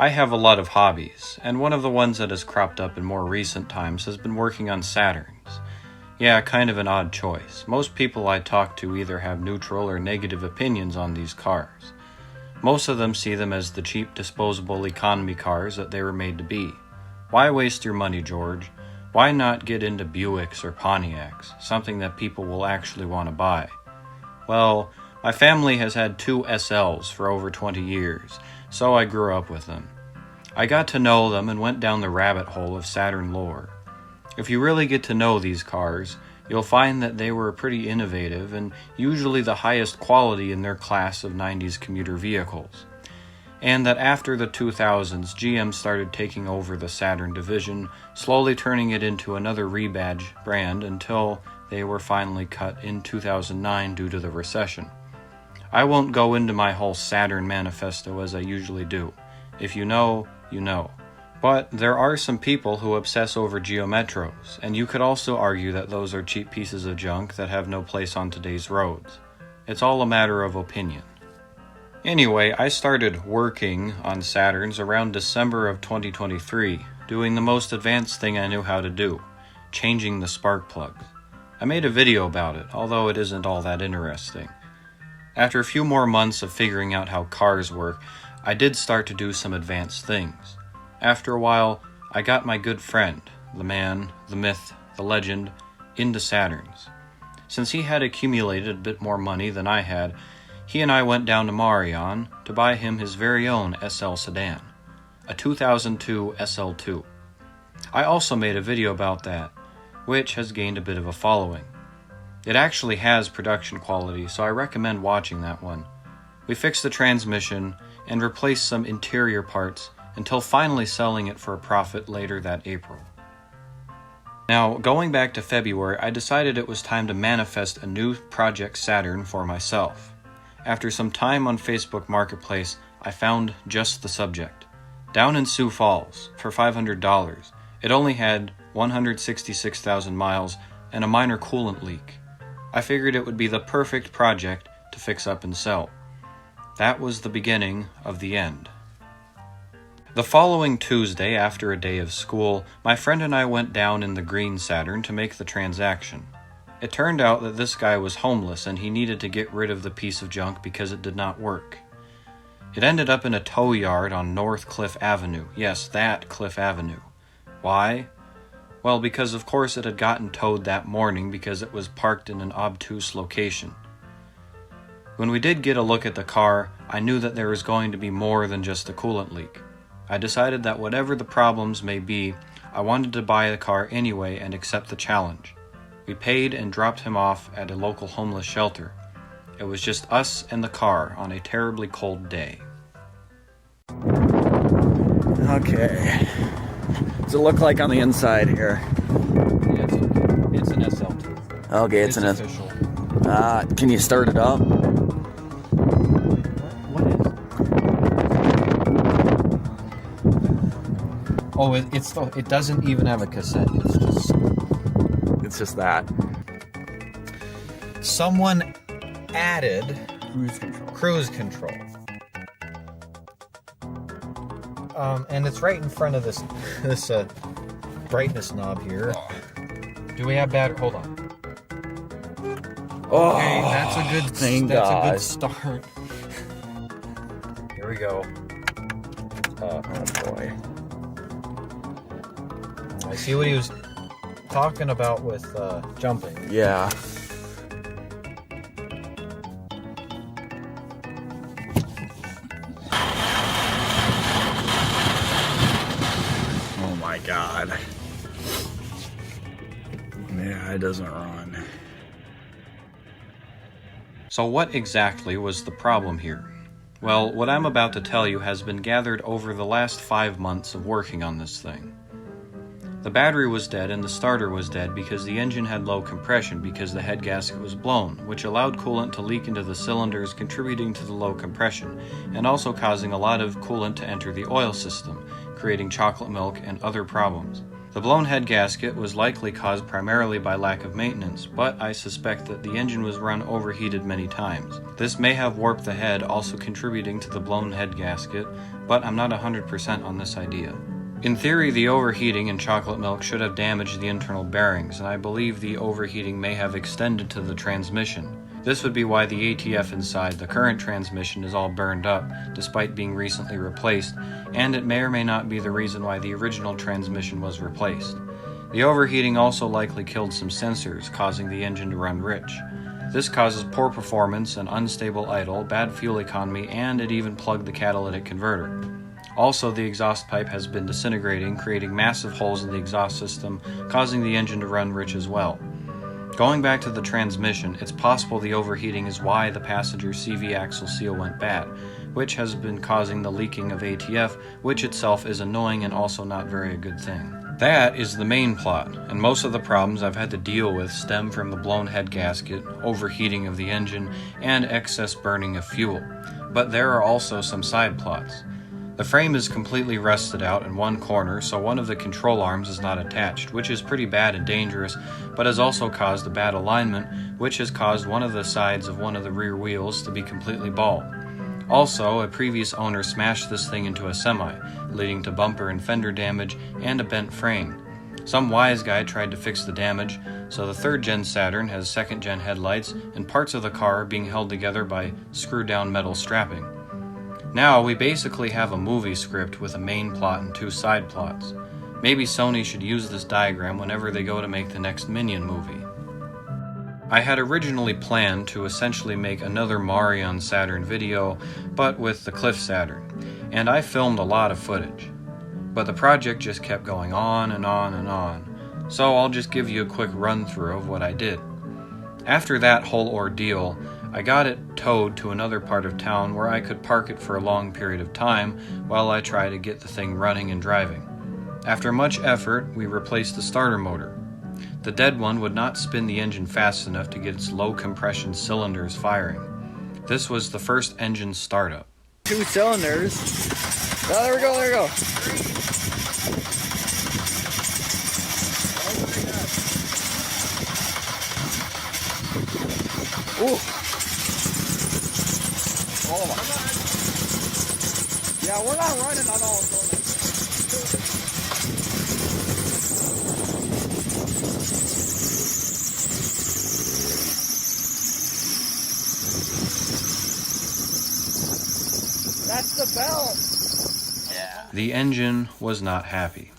I have a lot of hobbies, and one of the ones that has cropped up in more recent times has been working on Saturns. Yeah, kind of an odd choice. Most people I talk to either have neutral or negative opinions on these cars. Most of them see them as the cheap, disposable economy cars that they were made to be. Why waste your money, George? Why not get into Buicks or Pontiacs, something that people will actually want to buy? Well, my family has had two SLs for over 20 years, so I grew up with them. I got to know them and went down the rabbit hole of Saturn lore. If you really get to know these cars, you'll find that they were pretty innovative and usually the highest quality in their class of 90s commuter vehicles. And that after the 2000s, GM started taking over the Saturn division, slowly turning it into another rebadge brand until they were finally cut in 2009 due to the recession. I won't go into my whole Saturn manifesto as I usually do. If you know, you know. But there are some people who obsess over Geometros, and you could also argue that those are cheap pieces of junk that have no place on today's roads. It's all a matter of opinion. Anyway, I started working on Saturns around December of 2023, doing the most advanced thing I knew how to do, changing the spark plugs. I made a video about it, although it isn't all that interesting. After a few more months of figuring out how cars work, I did start to do some advanced things. After a while, I got my good friend, the man, the myth, the legend, into Saturns. Since he had accumulated a bit more money than I had, he and I went down to Marion to buy him his very own SL sedan, a 2002 SL2. I also made a video about that, which has gained a bit of a following. It actually has production quality, so I recommend watching that one. We fixed the transmission and replaced some interior parts until finally selling it for a profit later that April. Now, going back to February, I decided it was time to manifest a new Project Saturn for myself. After some time on Facebook Marketplace, I found just the subject. Down in Sioux Falls, for $500, it only had 166,000 miles and a minor coolant leak. I figured it would be the perfect project to fix up and sell. That was the beginning of the end. The following Tuesday, after a day of school, my friend and I went down in the green Saturn to make the transaction. It turned out that this guy was homeless and he needed to get rid of the piece of junk because it did not work. It ended up in a tow yard on North Cliff Avenue. Yes, that Cliff Avenue. Why? Well, because of course it had gotten towed that morning because it was parked in an obtuse location. When we did get a look at the car, I knew that there was going to be more than just a coolant leak. I decided that whatever the problems may be, I wanted to buy the car anyway and accept the challenge. We paid and dropped him off at a local homeless shelter. It was just us and the car on a terribly cold day. Okay. What's it look like on the inside here? Yeah, it's an SL2. Okay, it's an official. Can you start it up? What is? Oh, it doesn't even have a cassette. It's just that. Someone added Cruise control. And it's right in front of this brightness knob here. Do we have battery? Hold on. Oh, Okay, that's a good thank That's God. a good start. Here we go. Oh boy. I see what he was talking about with jumping. Yeah. Oh my God. Yeah, it doesn't run. So what exactly was the problem here? Well, what I'm about to tell you has been gathered over the last 5 months of working on this thing. The battery was dead and the starter was dead because the engine had low compression because the head gasket was blown, which allowed coolant to leak into the cylinders, contributing to the low compression, and also causing a lot of coolant to enter the oil system, creating chocolate milk and other problems. The blown head gasket was likely caused primarily by lack of maintenance, but I suspect that the engine was run overheated many times. This may have warped the head, also contributing to the blown head gasket, but I'm not 100% on this idea. In theory, the overheating in chocolate milk should have damaged the internal bearings, and I believe the overheating may have extended to the transmission. This would be why the ATF inside the current transmission is all burned up, despite being recently replaced, and it may or may not be the reason why the original transmission was replaced. The overheating also likely killed some sensors, causing the engine to run rich. This causes poor performance, an unstable idle, bad fuel economy, and it even plugged the catalytic converter. Also, the exhaust pipe has been disintegrating, creating massive holes in the exhaust system, causing the engine to run rich as well. Going back to the transmission, it's possible the overheating is why the passenger CV axle seal went bad, which has been causing the leaking of ATF, which itself is annoying and also not very a good thing. That is the main plot, and most of the problems I've had to deal with stem from the blown head gasket, overheating of the engine, and excess burning of fuel. But there are also some side plots. The frame is completely rusted out in one corner, so one of the control arms is not attached, which is pretty bad and dangerous, but has also caused a bad alignment, which has caused one of the sides of one of the rear wheels to be completely bald. Also, a previous owner smashed this thing into a semi, leading to bumper and fender damage and a bent frame. Some wise guy tried to fix the damage, so the 3rd gen Saturn has 2nd gen headlights, and parts of the car are being held together by screw-down metal strapping. Now, we basically have a movie script with a main plot and 2 side plots. Maybe Sony should use this diagram whenever they go to make the next Minion movie. I had originally planned to essentially make another Marion Saturn video, but with the Cliff Saturn, and I filmed a lot of footage. But the project just kept going on and on and on, so I'll just give you a quick run-through of what I did. After that whole ordeal, I got it towed to another part of town where I could park it for a long period of time while I try to get the thing running and driving. After much effort, we replaced the starter motor. The dead one would not spin the engine fast enough to get its low compression cylinders firing. This was the first engine startup. 2 cylinders. Oh, there we go, there we go. Ooh. Oh my. Yeah, we're not running on all cylinders. That's the belt. Yeah. The engine was not happy.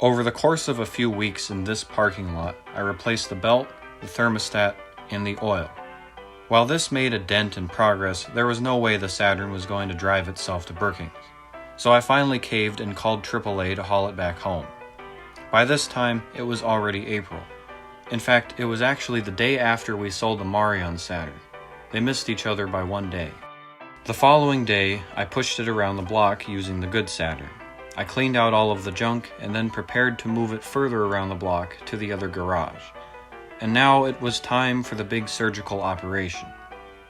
Over the course of a few weeks in this parking lot, I replaced the belt, the thermostat, and the oil. While this made a dent in progress, there was no way the Saturn was going to drive itself to Brookings. So I finally caved and called AAA to haul it back home. By this time, it was already April. In fact, it was actually the day after we sold the Marion Saturn. They missed each other by 1 day. The following day, I pushed it around the block using the good Saturn. I cleaned out all of the junk and then prepared to move it further around the block to the other garage. And now it was time for the big surgical operation.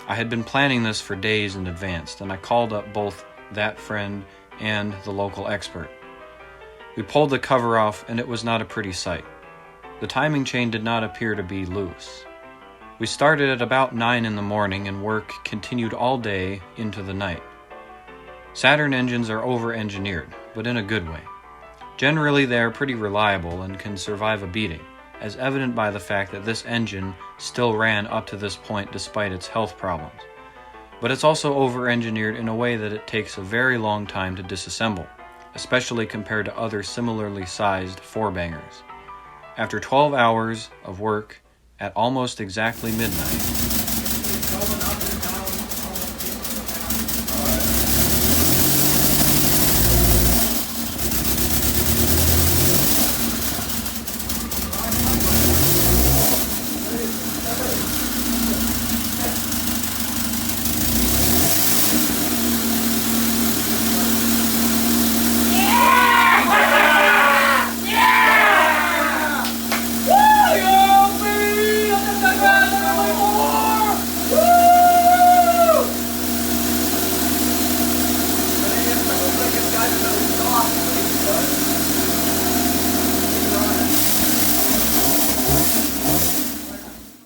I had been planning this for days in advance, and I called up both that friend and the local expert. We pulled the cover off, and it was not a pretty sight. The timing chain did not appear to be loose. We started at about 9 in the morning, and work continued all day into the night. Saturn engines are over-engineered, but in a good way. Generally, they are pretty reliable and can survive a beating, as evident by the fact that this engine still ran up to this point despite its health problems. But it's also over-engineered in a way that it takes a very long time to disassemble, especially compared to other similarly sized 4-bangers. After 12 hours of work at almost exactly midnight,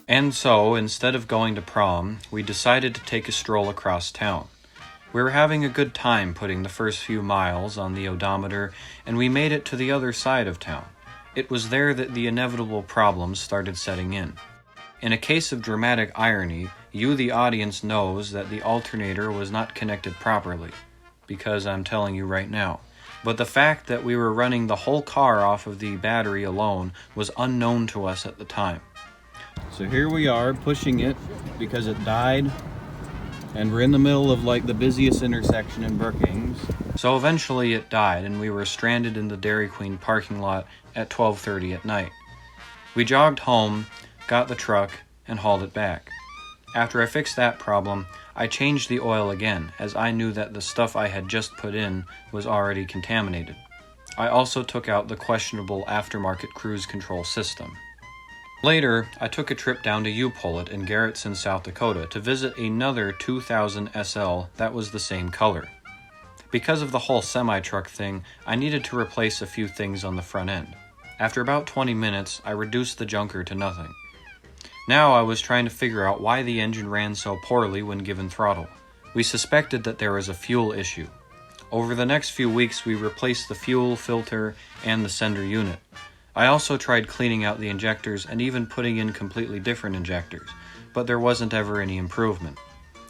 And so, instead of going to prom, we decided to take a stroll across town. We were having a good time putting the first few miles on the odometer, and we made it to the other side of town. It was there that the inevitable problems started setting in. In a case of dramatic irony, you, the audience, knows that the alternator was not connected properly, because I'm telling you right now. But the fact that we were running the whole car off of the battery alone was unknown to us at the time. So here we are pushing it because it died, and we're in the middle of like the busiest intersection in Brookings. So eventually it died, and we were stranded in the Dairy Queen parking lot at 12:30 at night. We jogged home, got the truck, and hauled it back. After I fixed that problem, I changed the oil again, as I knew that the stuff I had just put in was already contaminated. I also took out the questionable aftermarket cruise control system. Later, I took a trip down to U-Pullet in Garrettson, South Dakota to visit another 2000 SL that was the same color. Because of the whole semi-truck thing, I needed to replace a few things on the front end. After about 20 minutes, I reduced the junker to nothing. Now I was trying to figure out why the engine ran so poorly when given throttle. We suspected that there was a fuel issue. Over the next few weeks, we replaced the fuel filter and the sender unit. I also tried cleaning out the injectors and even putting in completely different injectors, but there wasn't ever any improvement.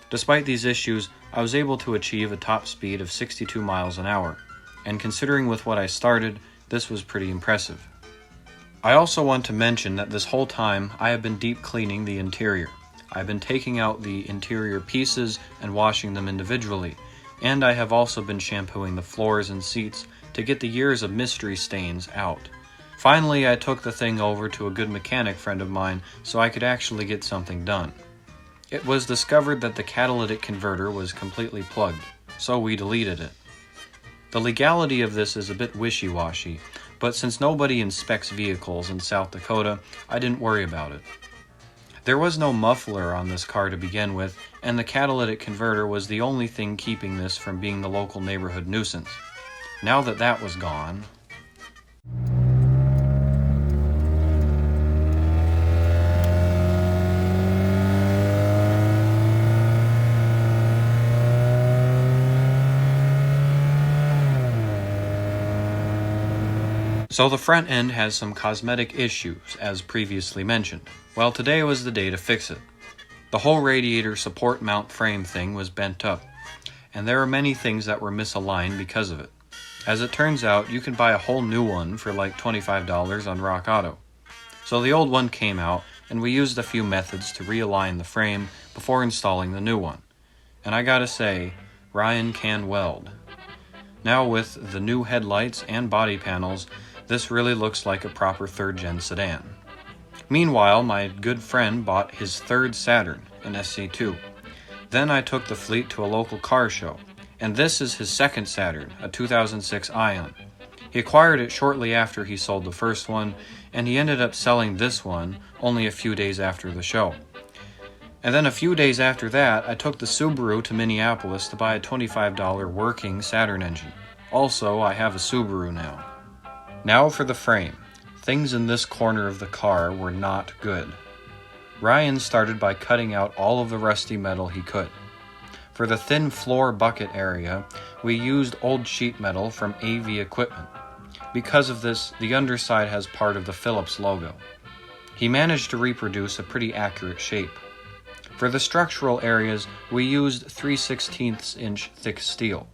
Despite these issues, I was able to achieve a top speed of 62 miles an hour, and considering with what I started, this was pretty impressive. I also want to mention that this whole time I have been deep cleaning the interior. I've been taking out the interior pieces and washing them individually, and I have also been shampooing the floors and seats to get the years of mystery stains out. Finally, I took the thing over to a good mechanic friend of mine so I could actually get something done. It was discovered that the catalytic converter was completely plugged, so we deleted it. The legality of this is a bit wishy-washy, but since nobody inspects vehicles in South Dakota, I didn't worry about it. There was no muffler on this car to begin with, and the catalytic converter was the only thing keeping this from being the local neighborhood nuisance. Now that that was gone... So the front end has some cosmetic issues, as previously mentioned. Well, today was the day to fix it. The whole radiator support mount frame thing was bent up, and there are many things that were misaligned because of it. As it turns out, you can buy a whole new one for like $25 on Rock Auto. So the old one came out, and we used a few methods to realign the frame before installing the new one. And I gotta say, Ryan can weld. Now with the new headlights and body panels, this really looks like a proper third-gen sedan. Meanwhile, my good friend bought his third Saturn, an SC2. Then I took the fleet to a local car show, and this is his second Saturn, a 2006 Ion. He acquired it shortly after he sold the first one, and he ended up selling this one only a few days after the show. And then a few days after that, I took the Subaru to Minneapolis to buy a $25 working Saturn engine. Also, I have a Subaru now. Now for the frame. Things in this corner of the car were not good. Ryan started by cutting out all of the rusty metal he could. For the thin floor bucket area, we used old sheet metal from AV equipment. Because of this, the underside has part of the Philips logo. He managed to reproduce a pretty accurate shape. For the structural areas, we used 3/16 inch thick steel.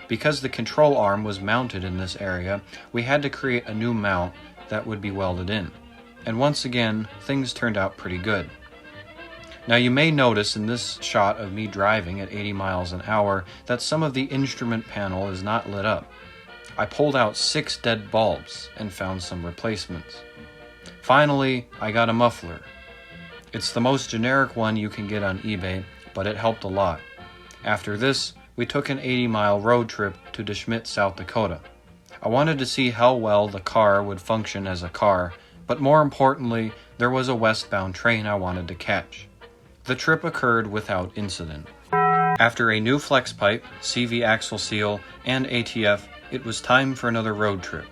Because the control arm was mounted in this area, we had to create a new mount that would be welded in. And once again, things turned out pretty good. Now you may notice in this shot of me driving at 80 miles an hour that some of the instrument panel is not lit up. I pulled out 6 dead bulbs and found some replacements. Finally, I got a muffler. It's the most generic one you can get on eBay, but it helped a lot. After this, we took an 80-mile road trip to DeSchmidt, South Dakota. I wanted to see how well the car would function as a car, but more importantly, there was a westbound train I wanted to catch. The trip occurred without incident. After a new flex pipe, CV axle seal, and ATF, it was time for another road trip.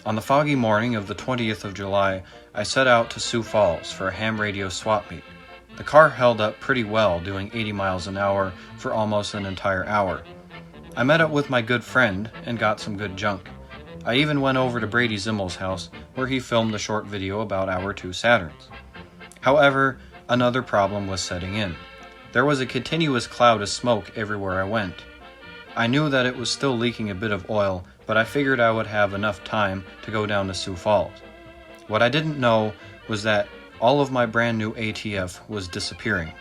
On the foggy morning of the 20th of July, I set out to Sioux Falls for a ham radio swap meet. The car held up pretty well, doing 80 miles an hour for almost an entire hour. I met up with my good friend and got some good junk. I even went over to Brady Zimmel's house, where he filmed a short video about our two Saturns. However, another problem was setting in. There was a continuous cloud of smoke everywhere I went. I knew that it was still leaking a bit of oil, but I figured I would have enough time to go down to Sioux Falls. What I didn't know was that all of my brand new ATF was disappearing.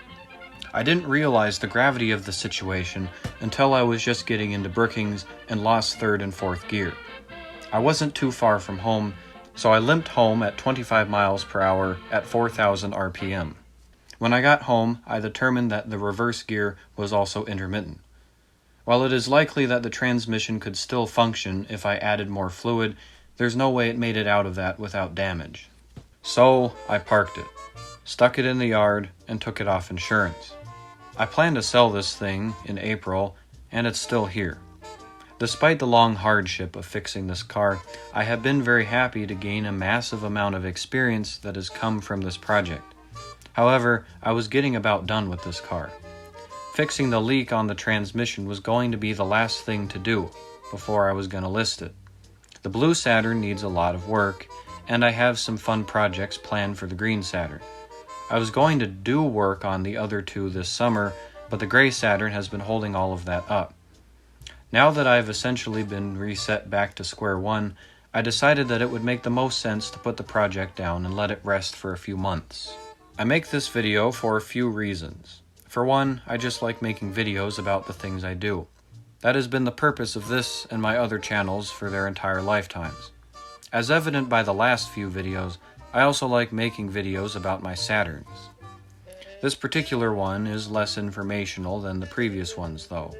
I didn't realize the gravity of the situation until I was just getting into Brookings and lost third and fourth gear. I wasn't too far from home, so I limped home at 25 miles per hour at 4,000 RPM. When I got home, I determined that the reverse gear was also intermittent. While it is likely that the transmission could still function if I added more fluid, there's no way it made it out of that without damage. So I parked it, stuck it in the yard, and took it off insurance. I plan to sell this thing in April, and it's still here. Despite the long hardship of fixing this car, I have been very happy to gain a massive amount of experience that has come from this project. However, I was getting about done with this car. Fixing the leak on the transmission was going to be the last thing to do before I was going to list it. The blue Saturn needs a lot of work, and I have some fun projects planned for the green Saturn. I was going to do work on the other two this summer, but the gray Saturn has been holding all of that up. Now that I've essentially been reset back to square one, I decided that it would make the most sense to put the project down and let it rest for a few months. I make this video for a few reasons. For one, I just like making videos about the things I do. That has been the purpose of this and my other channels for their entire lifetimes. As evident by the last few videos, I also like making videos about my Saturns. This particular one is less informational than the previous ones though.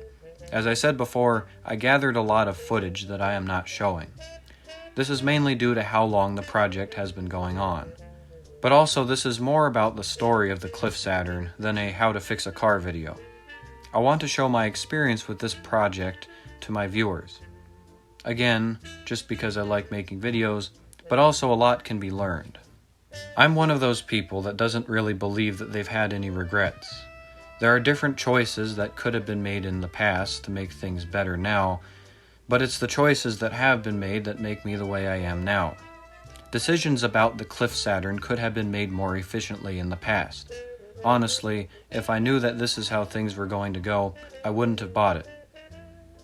As I said before, I gathered a lot of footage that I am not showing. This is mainly due to how long the project has been going on. But also this is more about the story of the Cliff Saturn than a how to fix a car video. I want to show my experience with this project to my viewers. Again, just because I like making videos, but also a lot can be learned. I'm one of those people that doesn't really believe that they've had any regrets. There are different choices that could have been made in the past to make things better now, but it's the choices that have been made that make me the way I am now. Decisions about the Cliff Saturn could have been made more efficiently in the past. Honestly, if I knew that this is how things were going to go, I wouldn't have bought it.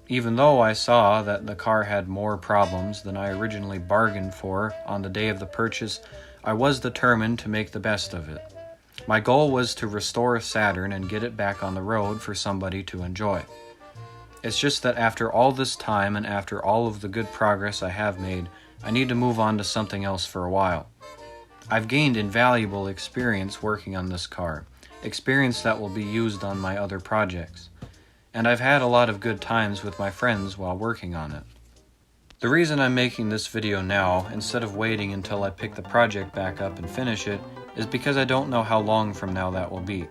Even though I saw that the car had more problems than I originally bargained for on the day of the purchase, I was determined to make the best of it. My goal was to restore a Saturn and get it back on the road for somebody to enjoy. It's just that after all this time and after all of the good progress I have made, I need to move on to something else for a while. I've gained invaluable experience working on this car, experience that will be used on my other projects, and I've had a lot of good times with my friends while working on it. The reason I'm making this video now, instead of waiting until I pick the project back up and finish it, is because I don't know how long from now that will be.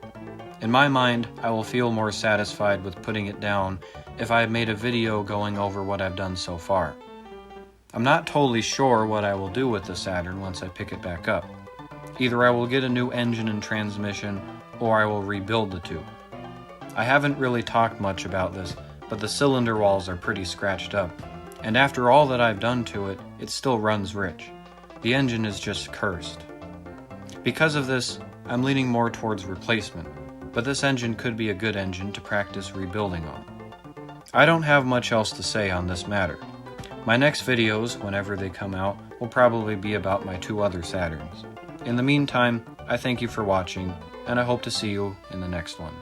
In my mind, I will feel more satisfied with putting it down if I have made a video going over what I've done so far. I'm not totally sure what I will do with the Saturn once I pick it back up. Either I will get a new engine and transmission, or I will rebuild the two. I haven't really talked much about this, but the cylinder walls are pretty scratched up, and after all that I've done to it, it still runs rich. The engine is just cursed. Because of this, I'm leaning more towards replacement, but this engine could be a good engine to practice rebuilding on. I don't have much else to say on this matter. My next videos, whenever they come out, will probably be about my two other Saturns. In the meantime, I thank you for watching, and I hope to see you in the next one.